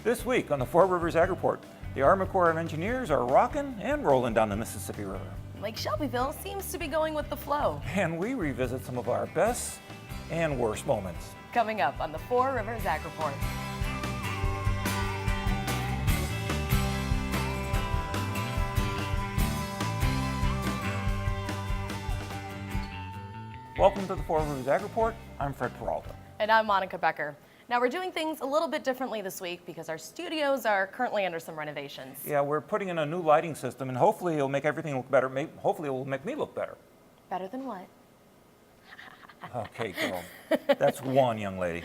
This week on the Four Rivers Ag Report, the Army Corps of Engineers are rocking and rolling down the Mississippi River. Lake Shelbyville seems to be going with the flow. And we revisit some of our best and worst moments. Coming up on the Four Rivers Ag Report. Welcome to the Four Rivers Ag Report. I'm Fred Peralta. And I'm Monica Becker. Now we're doing things a little bit differently this week because our studios are currently under some renovations. Yeah, we're putting in a new lighting system and hopefully it'll make everything look better. Hopefully it will make me look better. Better than what? Okay, girl. That's one young lady.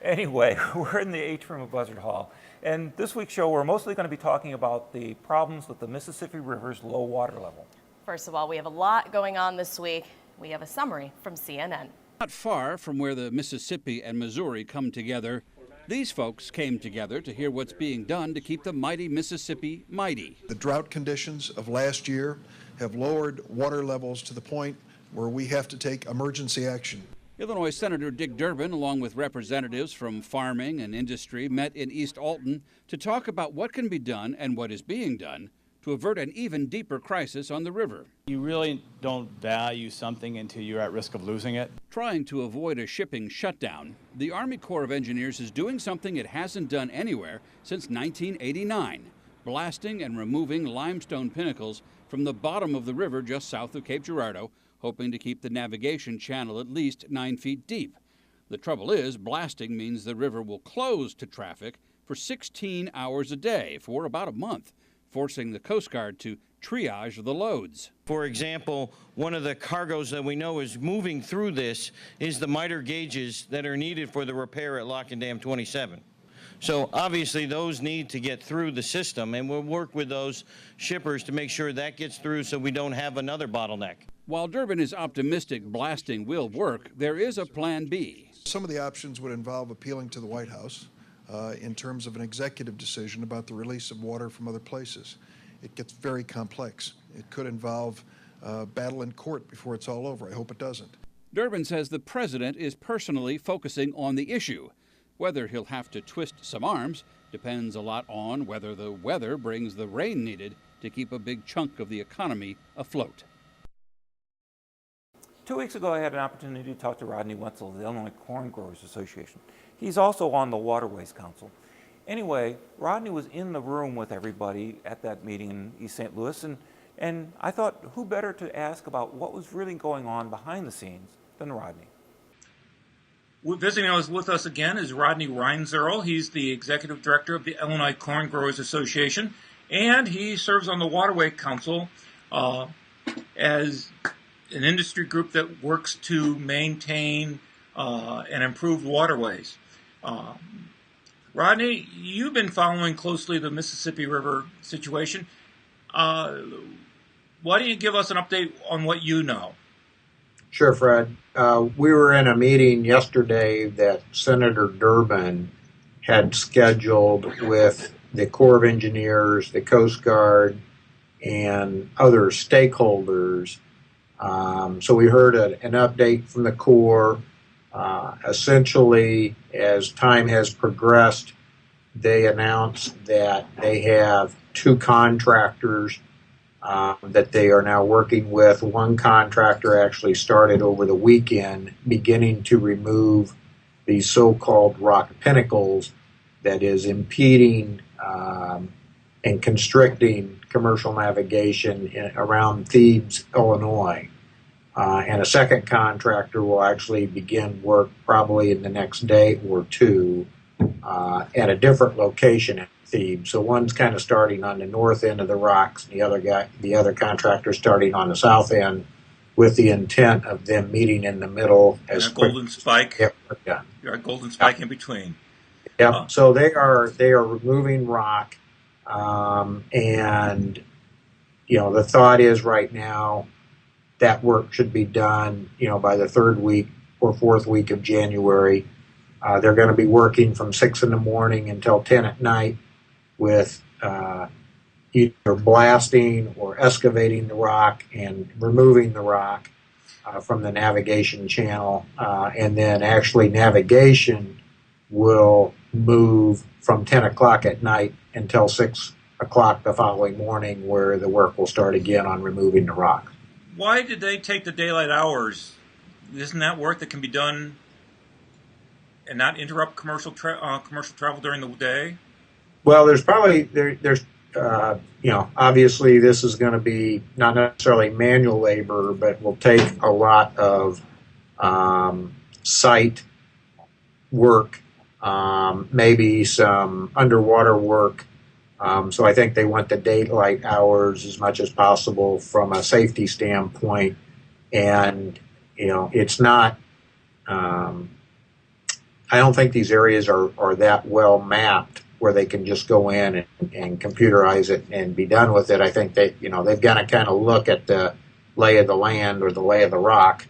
Anyway, we're in the atrium of Buzzard Hall. And this week's show, we're mostly going to be talking about the problems with the Mississippi River's low water level. First of all, we have a lot going on this week. We have a summary from CNN. Not far from where the Mississippi and Missouri come together, these folks came together to hear what's being done to keep the mighty Mississippi mighty. The drought conditions of last year have lowered water levels to the point where we have to take emergency action. Illinois Senator Dick Durbin, along with representatives from farming and industry, met in East Alton to talk about what can be done and what is being done to avert an even deeper crisis on the river. You really don't value something until you're at risk of losing it. Trying to avoid a shipping shutdown, the Army Corps of Engineers is doing something it hasn't done anywhere since 1989, blasting and removing limestone pinnacles from the bottom of the river just south of Cape Girardeau, hoping to keep the navigation channel at least 9 feet deep. The trouble is, blasting means the river will close to traffic for 16 hours a day for about a month, forcing the Coast Guard to triage the loads. For example, one of the cargoes that we know is moving through this is the miter gauges that are needed for the repair at Lock and Dam 27. So obviously those need to get through the system, and we'll work with those shippers to make sure that gets through so we don't have another bottleneck. While Durbin is optimistic blasting will work, there is a plan B. Some of the options would involve appealing to the White House in terms of an executive decision about the release of water from other places. It gets very complex. It could involve battle in court before it's all over. I hope it doesn't. Durbin says the president is personally focusing on the issue. Whether he'll have to twist some arms depends a lot on whether the weather brings the rain needed to keep a big chunk of the economy afloat. 2 weeks ago, I had an opportunity to talk to Rodney Wetzel of the Illinois Corn Growers Association. He's also on the Waterways Council. Anyway, Rodney was in the room with everybody at that meeting in East St. Louis, and I thought, who better to ask about what was really going on behind the scenes than Rodney? Visiting us with us again is Rodney Reinzerl. He's the executive director of the Illinois Corn Growers Association, and he serves on the Waterway Council as an industry group that works to maintain and improve waterways. Rodney, you've been following closely the Mississippi River situation. Why don't you give us an update on what you know? Sure, Fred. We were in a meeting yesterday that Senator Durbin had scheduled with the Corps of Engineers, the Coast Guard, and other stakeholders. So we heard an update from the Corps. Essentially, as time has progressed, they announced that they have 2 contractors that they are now working with. One contractor actually started over the weekend beginning to remove these so-called rock pinnacles that is impeding and constricting commercial navigation around Thebes, Illinois. And a second contractor will actually begin work probably in the next day or two at a different location at Thebes. So one's kind of starting on the north end of the rocks, and the other contractor starting on the south end, with the intent of them meeting in the middle as a golden spike. Yep, You're a golden spike in between. Yep. So they are removing rock, and the thought is right now that work should be done, by the 3rd week or 4th week of January. They're going to be working from 6 in the morning until 10 at night with either blasting or excavating the rock and removing the rock from the navigation channel. And then actually navigation will move from 10 o'clock at night until 6 o'clock the following morning, where the work will start again on removing the rock. Why did they take the daylight hours? Isn't that work that can be done and not interrupt commercial travel during the day? Well, there's probably there's obviously this is going to be not necessarily manual labor, but will take a lot of site work, maybe some underwater work. So I think they want the daylight hours as much as possible from a safety standpoint. And, it's not, I don't think these areas are that well mapped where they can just go in and computerize it and be done with it. I think they've got to kind of look at the lay of the land or the lay of the rock,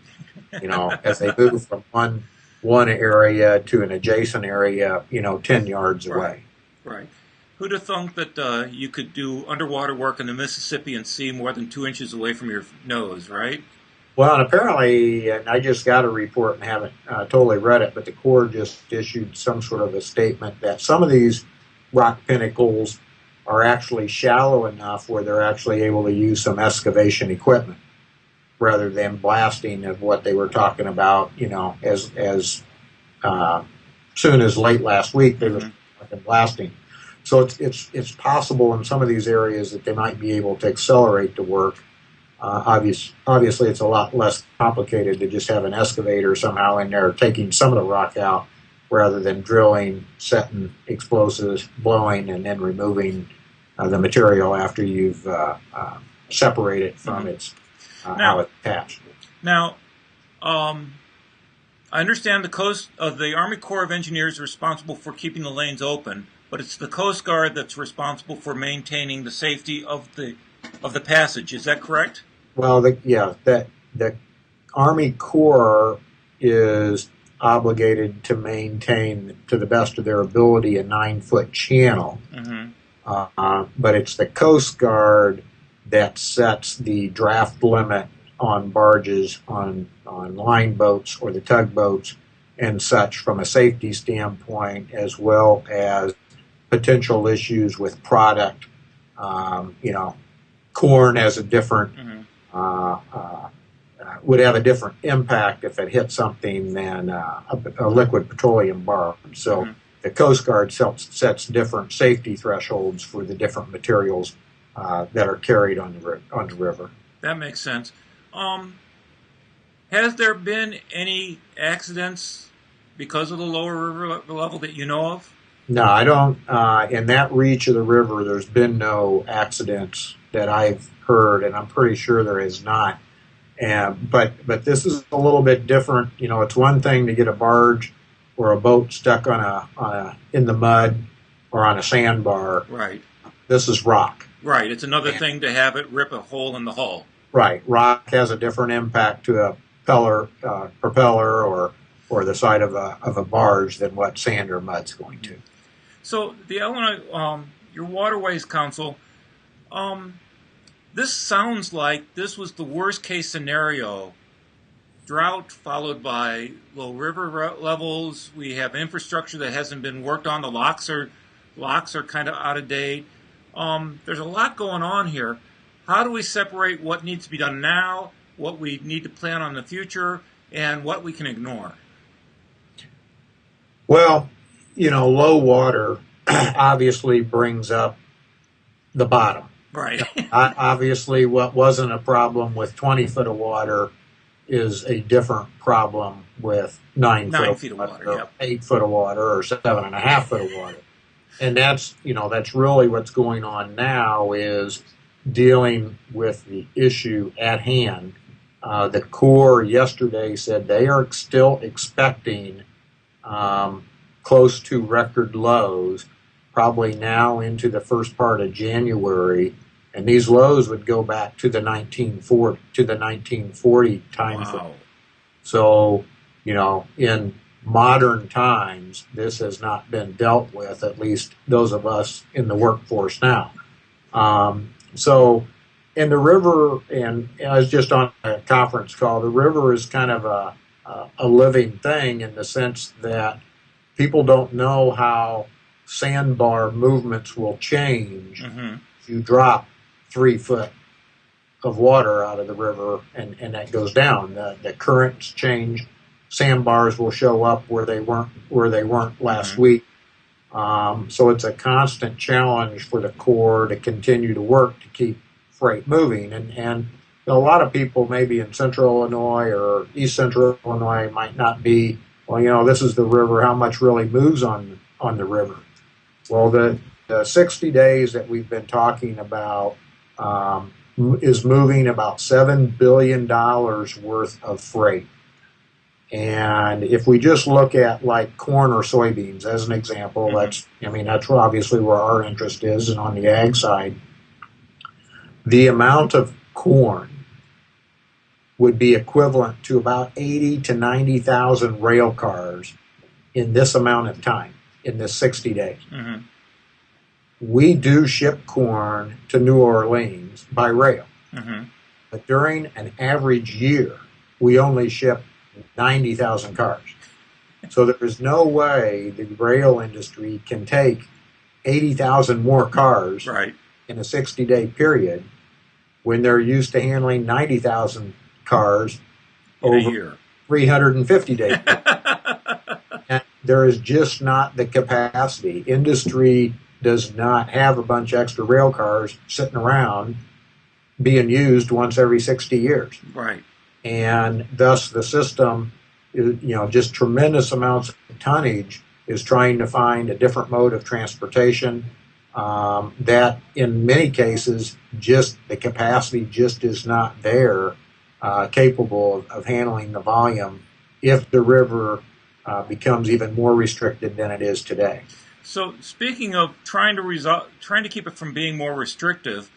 as they move from one area to an adjacent area, 10 yards away. Right. Who'd have thunk that you could do underwater work in the Mississippi and see more than 2 inches away from your nose, right? Well, and apparently, and I just got a report and haven't totally read it, but the Corps just issued some sort of a statement that some of these rock pinnacles are actually shallow enough where they're actually able to use some excavation equipment rather than blasting of what they were talking about, as soon as late last week they were blasting. So it's possible in some of these areas that they might be able to accelerate the work. Obviously, it's a lot less complicated to just have an excavator somehow in there taking some of the rock out rather than drilling, setting explosives, blowing, and then removing the material after you've separated it from its how it's attached. Now, I understand the Army Corps of Engineers is responsible for keeping the lanes open, but it's the Coast Guard that's responsible for maintaining the safety of the passage. Is that correct? Well, the Army Corps is obligated to maintain, to the best of their ability, a 9-foot channel. But it's the Coast Guard that sets the draft limit on barges, on line boats or the tugboats and such from a safety standpoint, as well as potential issues with product. Corn has a different, would have a different impact if it hit something than a liquid petroleum barge. So the Coast Guard sets different safety thresholds for the different materials that are carried on the river. That makes sense. Has there been any accidents because of the lower river level that you know of? No, I don't. In that reach of the river, there's been no accidents that I've heard, and I'm pretty sure there is not. But this is a little bit different. It's one thing to get a barge or a boat stuck in the mud or on a sandbar. Right. This is rock. Right. It's another thing to have it rip a hole in the hull. Right. Rock has a different impact to a propeller or the side of a barge than what sand or mud's going to. So the Illinois, your Waterways Council, this sounds like this was the worst case scenario. Drought followed by low river levels. We have infrastructure that hasn't been worked on. The locks are kind of out of date. There's a lot going on here. How do we separate what needs to be done now, what we need to plan on in the future, and what we can ignore? Well, low water obviously brings up the bottom. Right. Obviously, what wasn't a problem with 20 foot of water is a different problem with 9 feet of water, yep. 8 foot of water, or 7.5 foot of water. And that's really what's going on now, is dealing with the issue at hand. The Corps yesterday said they are still expecting close to record lows, probably now into the first part of January, and these lows would go back to the 1940 time frame. So, in modern times, this has not been dealt with, at least those of us in the workforce now. So, in the river, and I was just on a conference call, the river is kind of a living thing in the sense that people don't know how sandbar movements will change. If you drop 3 foot of water out of the river and that goes down. The currents change. Sandbars will show up where they weren't last week. So it's a constant challenge for the Corps to continue to work to keep freight moving. And a lot of people maybe in central Illinois or east central Illinois might not be, well, this is the river, how much really moves on the river? Well, the 60 days that we've been talking about is moving about $7 billion worth of freight. And if we just look at like corn or soybeans as an example, that's obviously where our interest is, and on the ag side, the amount of corn would be equivalent to about 80 to 90,000 rail cars in this amount of time, in this 60 days. We do ship corn to New Orleans by rail, but during an average year, we only ship 90,000 cars. So there is no way the rail industry can take 80,000 more cars in a 60-day period when they're used to handling 90,000 cars in a over year. 350 days. And there is just not the capacity. Industry does not have a bunch of extra rail cars sitting around being used once every 60 years. Right. And thus the system, just tremendous amounts of tonnage is trying to find a different mode of transportation that in many cases just the capacity just is not there capable of handling the volume if the river becomes even more restricted than it is today. So speaking of trying to keep it from being more restrictive,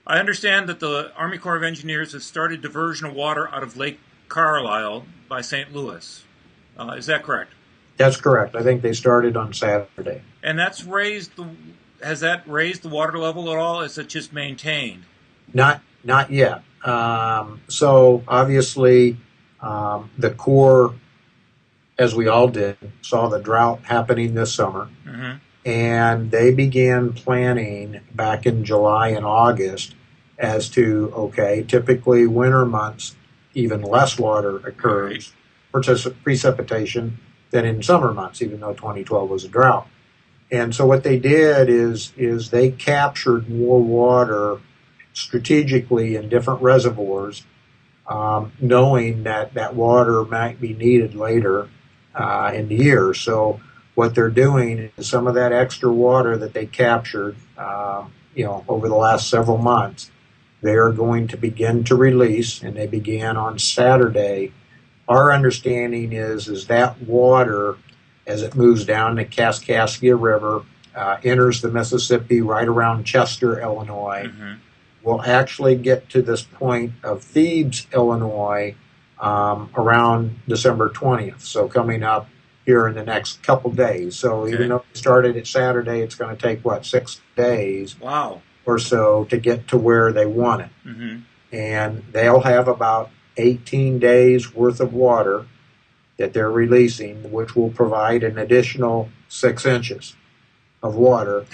I understand that the Army Corps of Engineers has started diversion of water out of Lake Carlisle by St. Louis. Is that correct? That's correct. I think they started on Saturday. And has that raised the water level at all? Is it just maintained? Not yet. So obviously the Corps, as we all did, saw the drought happening this summer. And they began planning back in July and August as to, okay, typically winter months, even less water occurs, precipitation, than in summer months, even though 2012 was a drought. And so what they did is they captured more water strategically in different reservoirs, knowing that water might be needed later in the year. So what they're doing is some of that extra water that they captured, over the last several months, they are going to begin to release, and they began on Saturday. Our understanding is that water, as it moves down the Kaskaskia River, enters the Mississippi right around Chester, Illinois, will actually get to this point of Thebes, Illinois, around December 20th. So coming up here in the next couple days. So even though it started at Saturday, it's going to take, 6 days or so to get to where they want it. And they'll have about 18 days worth of water that they're releasing, which will provide an additional 6 inches of water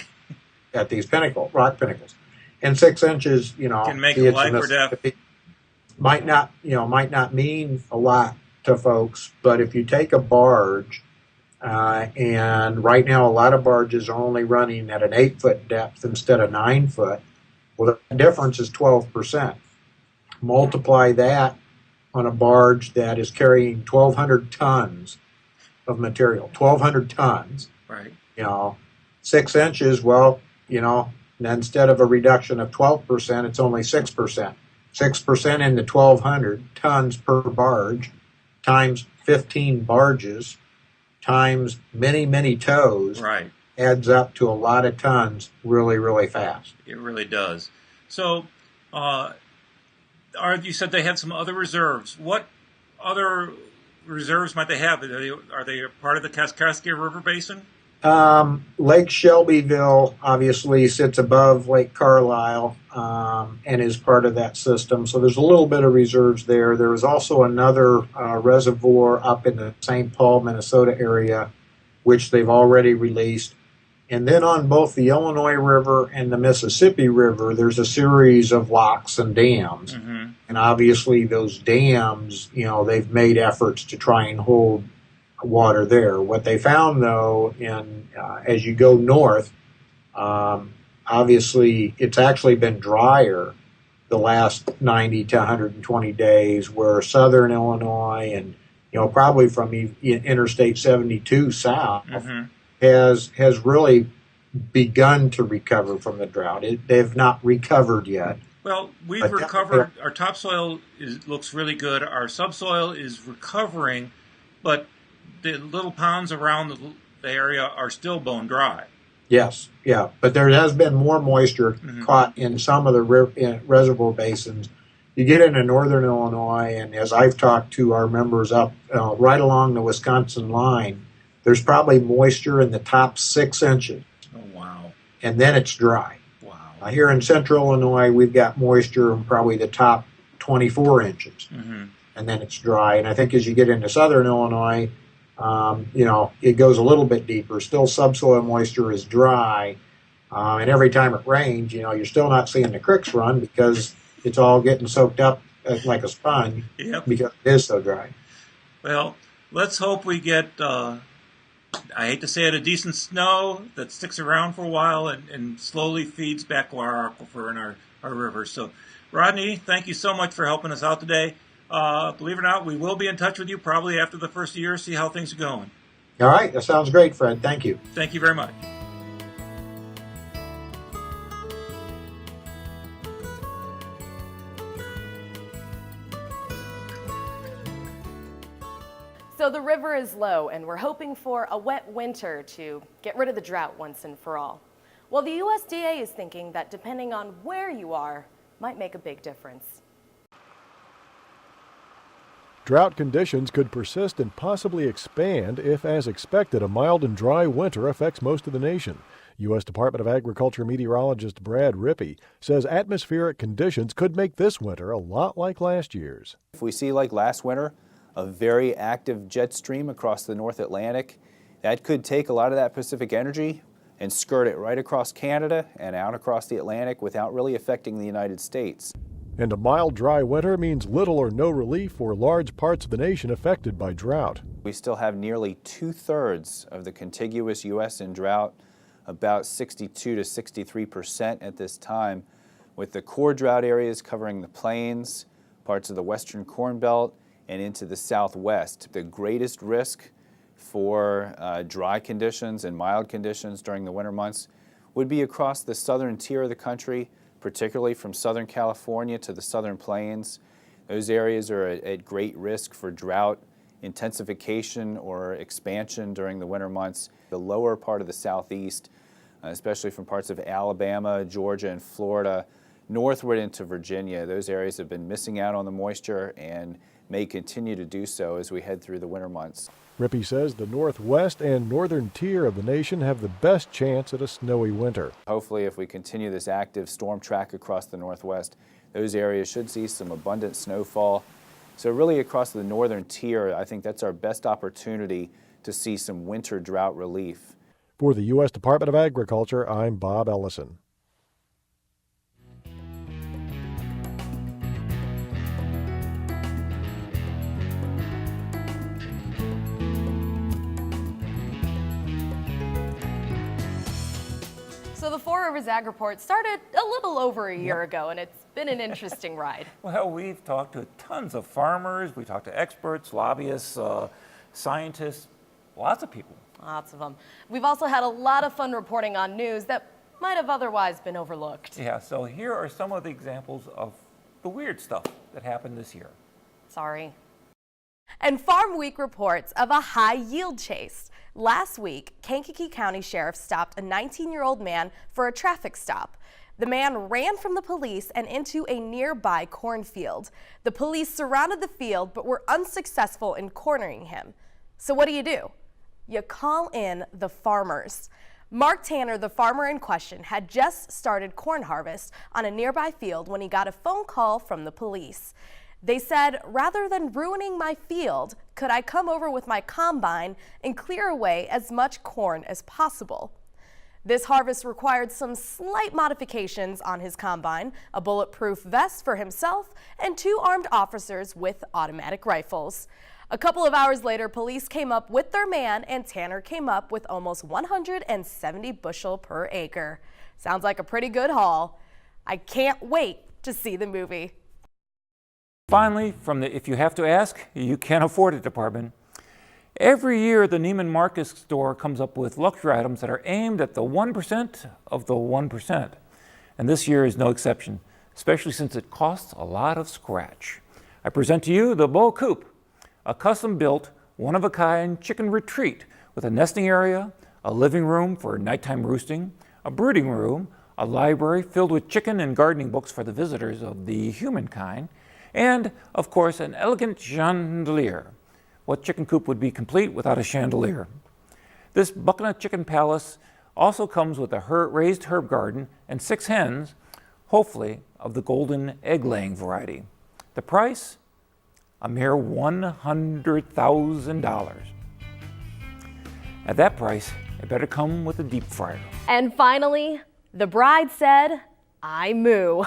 at these rock pinnacles. And 6 inches, can make a life or death. Might not mean a lot to folks, but if you take a barge, and right now a lot of barges are only running at an 8-foot depth instead of 9 foot, well, the difference is 12%. Multiply that on a barge that is carrying 1,200 tons of material, 1,200 tons. Right. 6 inches, instead of a reduction of 12%, it's only 6%. 6% into 1,200 tons per barge times 15 barges times many, many tows adds up to a lot of tons really, really fast. It really does. So you said they had some other reserves. What other reserves might they have? Are they a part of the Kaskaskia River Basin? Lake Shelbyville obviously sits above Lake Carlisle and is part of that system. So there's a little bit of reserves there. There is also another reservoir up in the St. Paul, Minnesota area which they've already released. And then on both the Illinois River and the Mississippi River, there's a series of locks and dams. And obviously those dams, they've made efforts to try and hold water there. What they found, though, as you go north, obviously it's actually been drier the last 90 to 120 days, where southern Illinois and probably from Interstate 72 south has really begun to recover from the drought. They've not recovered yet. Well, we've recovered. Our topsoil looks really good. Our subsoil is recovering, but the little ponds around the area are still bone dry. Yes, yeah, but there has been more moisture caught in some of the reservoir basins. You get into northern Illinois, and as I've talked to our members up right along the Wisconsin line, there's probably moisture in the top 6 inches. Oh, wow. And then it's dry. Wow. Here in central Illinois, we've got moisture in probably the top 24 inches. And then it's dry. And I think as you get into southern Illinois, it goes a little bit deeper. Still subsoil moisture is dry. And every time it rains, you're still not seeing the creeks run because it's all getting soaked up like a sponge because it is so dry. Well, let's hope we get, I hate to say it, a decent snow that sticks around for a while and slowly feeds back our aquifer and our rivers. So, Rodney, thank you so much for helping us out today. Believe it or not, we will be in touch with you probably after the first year, see how things are going. All right. That sounds great, Fred. Thank you. Thank you very much. So the river is low, and we're hoping for a wet winter to get rid of the drought once and for all. Well, the USDA is thinking that depending on where you are, might make a big difference. Drought conditions could persist and possibly expand if, as expected, a mild and dry winter affects most of the nation. U.S. Department of Agriculture meteorologist Brad Rippey says atmospheric conditions could make this winter a lot like last year's. If we see, like last winter, a very active jet stream across the North Atlantic, that could take a lot of that Pacific energy and skirt it right across Canada and out across the Atlantic without really affecting the United States. And a mild, dry winter means little or no relief for large parts of the nation affected by drought. We still have nearly 2/3 of the contiguous U.S. in drought, about 62 to 63% at this time, with the core drought areas covering the plains, parts of the western Corn Belt, and into the southwest. The greatest risk for dry conditions and mild conditions during the winter months would be across the southern tier of the country, particularly from Southern California to the Southern Plains. Those areas are at great risk for drought intensification or expansion during the winter months. The lower part of the southeast, especially from parts of Alabama, Georgia, and Florida, northward into Virginia, those areas have been missing out on the moisture and may continue to do so as we head through the winter months. Rippey says the northwest and northern tier of the nation have the best chance at a snowy winter. Hopefully, if we continue this active storm track across the northwest, those areas should see some abundant snowfall. So really across the northern tier, I think that's our best opportunity to see some winter drought relief. For the U.S. Department of Agriculture, I'm Bob Ellison. So the Four Rivers Ag Report started a little over a year ago, and it's been an interesting ride. Well, we've talked to tons of farmers, we talked to experts, lobbyists, scientists, lots of people. Lots of them. We've also had a lot of fun reporting on news that might have otherwise been overlooked. Yeah, so here are some of the examples of the weird stuff that happened this year. Sorry. And Farm Week reports of a high yield chase. Last week, Kankakee County Sheriff stopped a 19-year-old man for a traffic stop. The man ran from the police and into a nearby cornfield. The police surrounded the field but were unsuccessful in cornering him. So what do? You call in the farmers. Mark Tanner, the farmer in question, had just started corn harvest on a nearby field when he got a phone call from the police. They said, rather than ruining my field, could I come over with my combine and clear away as much corn as possible? This harvest required some slight modifications on his combine, a bulletproof vest for himself, and 2 armed officers with automatic rifles. A couple of hours later, police came up with their man, and Tanner came up with almost 170 bushel per acre. Sounds like a pretty good haul. I can't wait to see the movie. Finally, from the If You Have to Ask, You Can't Afford It department. Every year, the Neiman Marcus store comes up with luxury items that are aimed at the 1% of the 1%. And this year is no exception, especially since it costs a lot of scratch. I present to you the Beau Coop, a custom-built, one-of-a-kind chicken retreat with a nesting area, a living room for nighttime roosting, a brooding room, a library filled with chicken and gardening books for the visitors of the humankind, and, of course, an elegant chandelier. What chicken coop would be complete without a chandelier? This Bucknut Chicken Palace also comes with a raised herb garden and 6 hens, hopefully of the golden egg-laying variety. The price? A mere $100,000. At that price, it better come with a deep fryer. And finally, the bride said, I moo.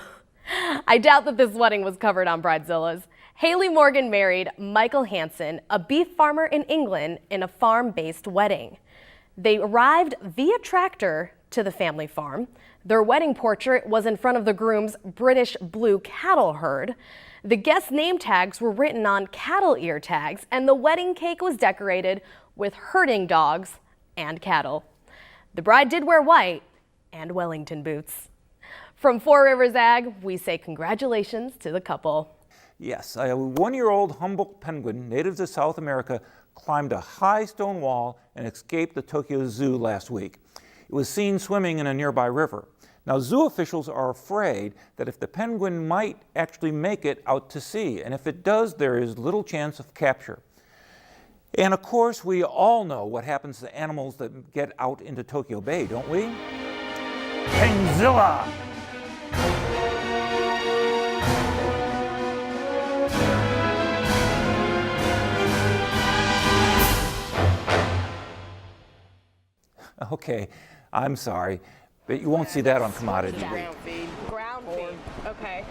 I doubt that this wedding was covered on Bridezilla's. Haley Morgan married Michael Hansen, a beef farmer in England, in a farm-based wedding. They arrived via tractor to the family farm. Their wedding portrait was in front of the groom's British blue cattle herd. The guest name tags were written on cattle ear tags, and the wedding cake was decorated with herding dogs and cattle. The bride did wear white and Wellington boots. From Four Rivers Ag, we say congratulations to the couple. Yes, a 1-year-old Humboldt penguin, native to South America, climbed a high stone wall and escaped the Tokyo Zoo last week. It was seen swimming in a nearby river. Now, zoo officials are afraid that if the penguin might actually make it out to sea, and if it does, there is little chance of capture. And of course, we all know what happens to animals that get out into Tokyo Bay, don't we? Pengzilla! Okay, I'm sorry, but you won't see that on Commodity Week. Ground feed. Okay.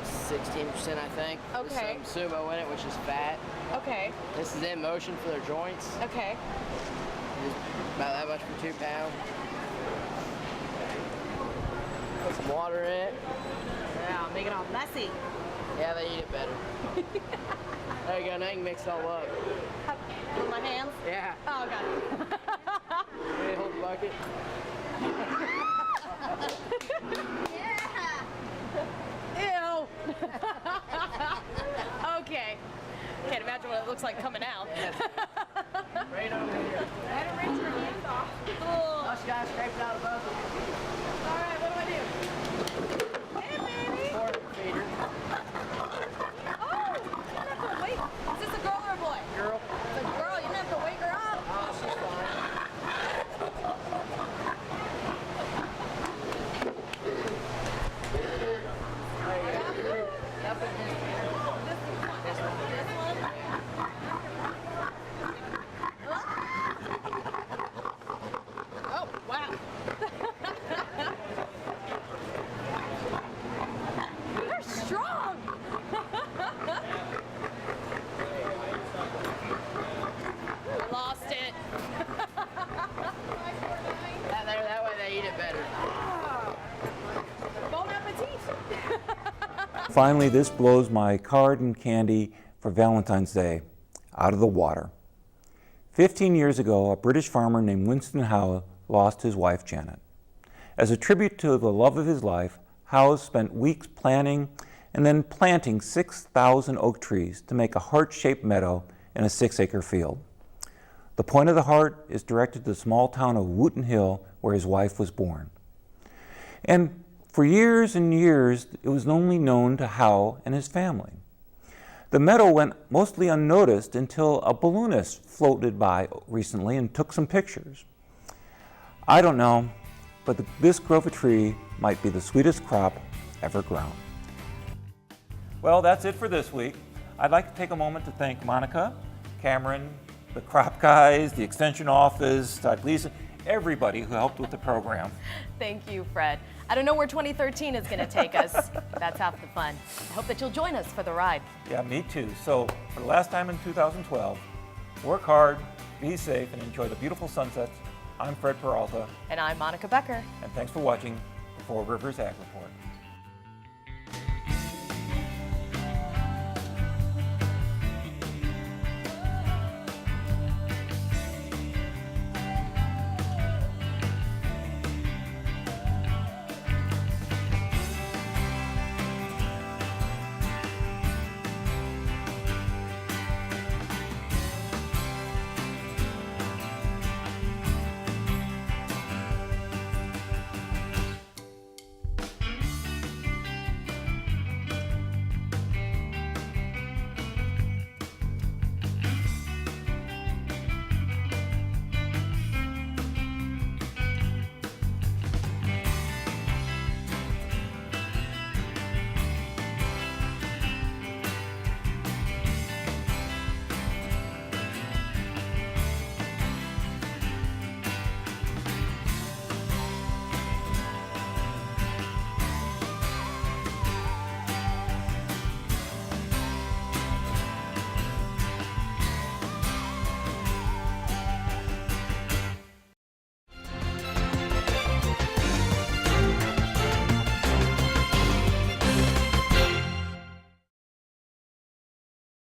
16%, I think. Okay. There's some sumo in it, which is fat. Okay. This is in motion for their joints. Okay. It's about that much for 2 pounds. Put some water in it. Yeah, make it all messy. Yeah, they eat it better. There you go, now you can mix it all up. With my hands? Yeah. Oh, got it. Ready to hold the bucket? Ew. Okay. Can't imagine what it looks like coming out. Right over here. Better rinse your hands off. Cool. Us guys scraped out of both of them. All right, what do I do? Hey, baby. Pork feeder. Oh, you don't have to wait. Is this a girl or a boy? Girl. It's a girl. You don't have to wake her up. Oh, she's fine. Oh, wow. You're strong. I lost it. That way they eat it better. Bon appetit. Finally, this blows my card and candy for Valentine's Day out of the water. 15 years ago, a British farmer named Winston Howe lost his wife, Janet. As a tribute to the love of his life, Howe spent weeks planning and then planting 6,000 oak trees to make a heart-shaped meadow in a 6-acre field. The point of the heart is directed to the small town of Wootton Hill, where his wife was born. And for years and years, it was only known to Howe and his family. The meadow went mostly unnoticed until a balloonist floated by recently and took some pictures. I don't know, but this grove of tree might be the sweetest crop ever grown. Well, that's it for this week. I'd like to take a moment to thank Monica, Cameron, the crop guys, the extension office, Todd Gleason, everybody who helped with the program. Thank you, Fred. I don't know where 2013 is going to take us. That's half the fun. I hope that you'll join us for the ride. Yeah, me too. So, for the last time in 2012, work hard, be safe, and enjoy the beautiful sunsets. I'm Fred Peralta, And I'm Monica Becker. and thanks for watching the Four Rivers Ag Report.